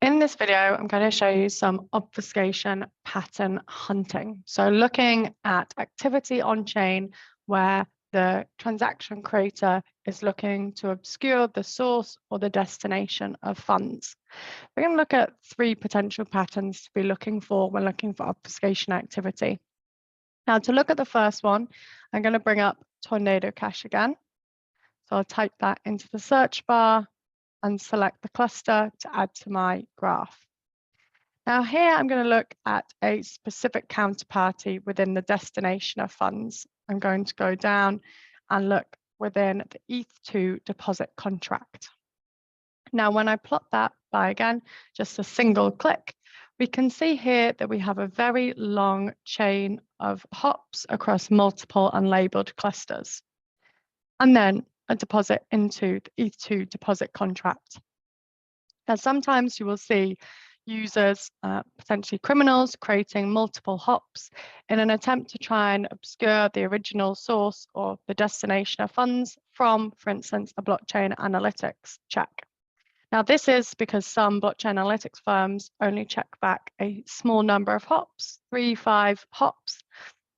In this video, I'm going to show you some obfuscation pattern hunting. So looking at activity on chain where the transaction creator is looking to obscure the source or the destination of funds. We're going to look at three potential patterns to be looking for when looking for obfuscation activity. Now, to look at the first one, I'm going to bring up Tornado Cash again. So I'll type that into the search bar and select the cluster to add to my graph. Now here I'm going to look at a specific counterparty within the destination of funds. I'm going to go down and look within the ETH2 deposit contract. Now when I plot that by, again, just a single click, we can see here that we have a very long chain of hops across multiple unlabeled clusters, and then a deposit into the ETH2 deposit contract. Now sometimes you will see users, potentially criminals, creating multiple hops in an attempt to try and obscure the original source or the destination of funds from, for instance, a blockchain analytics check. Now, this is because some blockchain analytics firms only check back a small number of hops, 3-5 hops.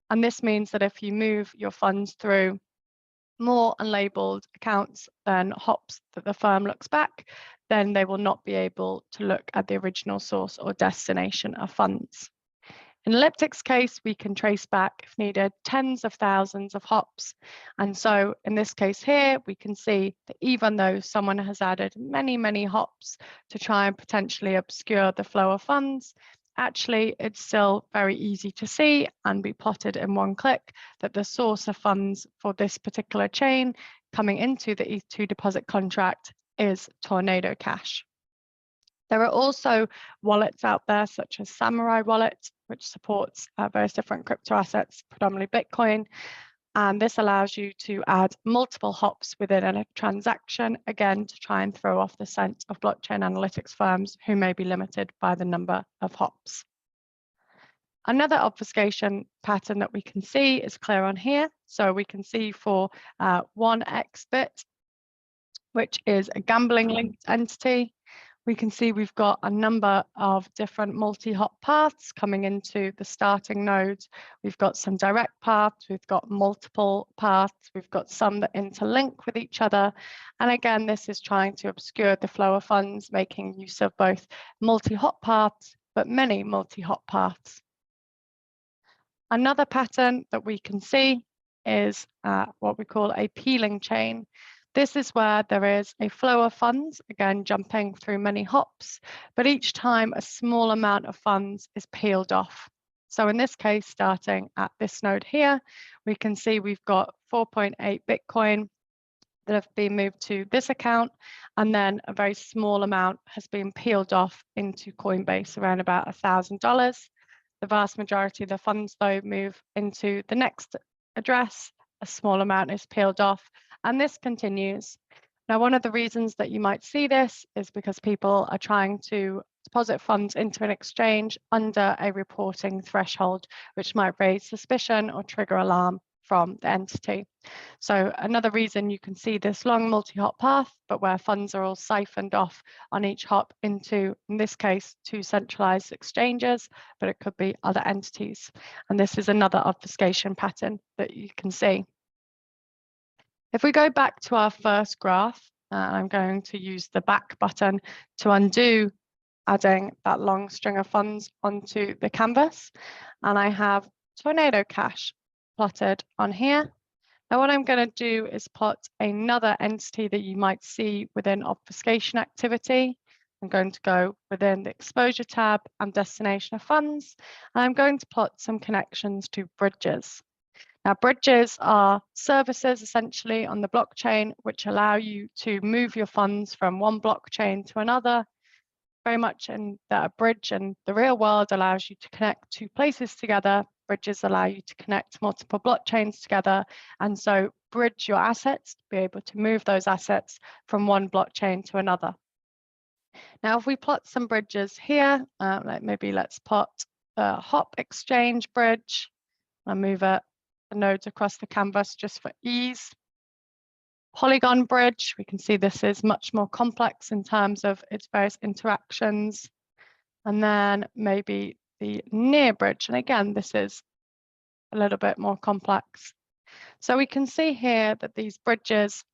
And this means that if you move your funds through more unlabeled accounts than hops that the firm looks back, then they will not be able to look at the original source or destination of funds. In Elliptic's case, we can trace back, if needed, tens of thousands of hops. And so in this case here, we can see that even though someone has added many, many hops to try and potentially obscure the flow of funds, actually, it's still very easy to see and be plotted in one click that the source of funds for this particular chain coming into the ETH2 deposit contract is Tornado Cash. There are also wallets out there, such as Samurai Wallet, which supports various different crypto assets, predominantly Bitcoin. And this allows you to add multiple hops within a transaction, again, to try and throw off the scent of blockchain analytics firms who may be limited by the number of hops. Another obfuscation pattern that we can see is clear on here. So we can see for 1xBit, which is a gambling linked entity, we can see we've got a number of different multi-hop paths coming into the starting nodes. We've got some direct paths, we've got multiple paths, we've got some that interlink with each other. And again, this is trying to obscure the flow of funds, making use of both multi-hop paths, but many multi-hop paths. Another pattern that we can see is what we call a peeling chain. This is where there is a flow of funds, again, jumping through many hops, but each time a small amount of funds is peeled off. So in this case, starting at this node here, we can see we've got 4.8 Bitcoin that have been moved to this account, and then a very small amount has been peeled off into Coinbase, around about $1,000. The vast majority of the funds, though, move into the next address. A small amount is peeled off, and this continues. Now, one of the reasons that you might see this is because people are trying to deposit funds into an exchange under a reporting threshold, which might raise suspicion or trigger alarm from the entity. So another reason you can see this long multi-hop path, but where funds are all siphoned off on each hop into, in this case, 2 centralized exchanges, but it could be other entities. And this is another obfuscation pattern that you can see. If we go back to our first graph, I'm going to use the back button to undo adding that long string of funds onto the canvas. And I have Tornado Cash plotted on here. Now what I'm going to do is plot another entity that you might see within obfuscation activity. I'm going to go within the exposure tab and destination of funds, and I'm going to plot some connections to bridges. Now, bridges are services essentially on the blockchain, which allow you to move your funds from one blockchain to another. Very much in that a bridge in the real world allows you to connect 2 places together. Bridges allow you to connect multiple blockchains together, and so bridge your assets to be able to move those assets from one blockchain to another. Now, if we plot some bridges here, maybe let's plot the hop exchange bridge. I'll move the nodes across the canvas just for ease. Polygon bridge, we can see this is much more complex in terms of its various interactions. and then maybe the near bridge. And again, this is a little bit more complex. So we can see here that these bridges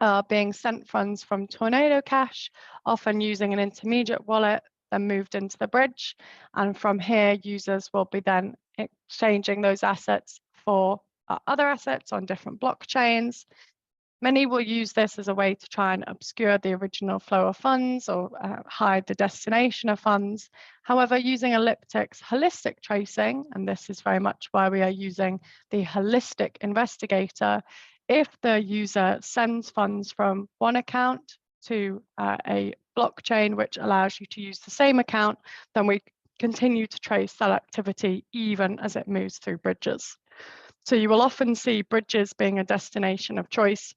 are being sent funds from Tornado Cash, often using an intermediate wallet, then moved into the bridge. And from here, users will be then exchanging those assets for other assets on different blockchains. Many will use this as a way to try and obscure the original flow of funds or hide the destination of funds. However, using Elliptic's holistic tracing, and this is very much why we are using the holistic investigator, if the user sends funds from one account to a blockchain which allows you to use the same account, then we continue to trace that activity even as it moves through bridges. So you will often see bridges being a destination of choice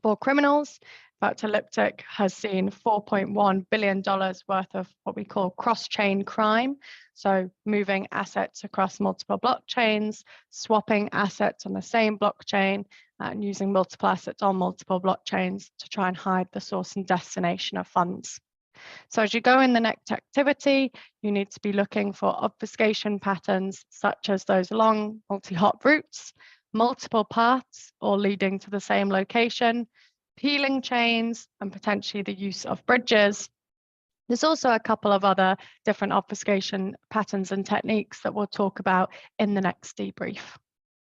for criminals. In fact, Elliptic has seen $4.1 billion worth of what we call cross-chain crime. So moving assets across multiple blockchains, swapping assets on the same blockchain, and using multiple assets on multiple blockchains to try and hide the source and destination of funds. So as you go in the next activity, you need to be looking for obfuscation patterns, such as those long multi-hop routes, multiple paths or leading to the same location, peeling chains, and potentially the use of bridges. There's also a couple of other different obfuscation patterns and techniques that we'll talk about in the next debrief.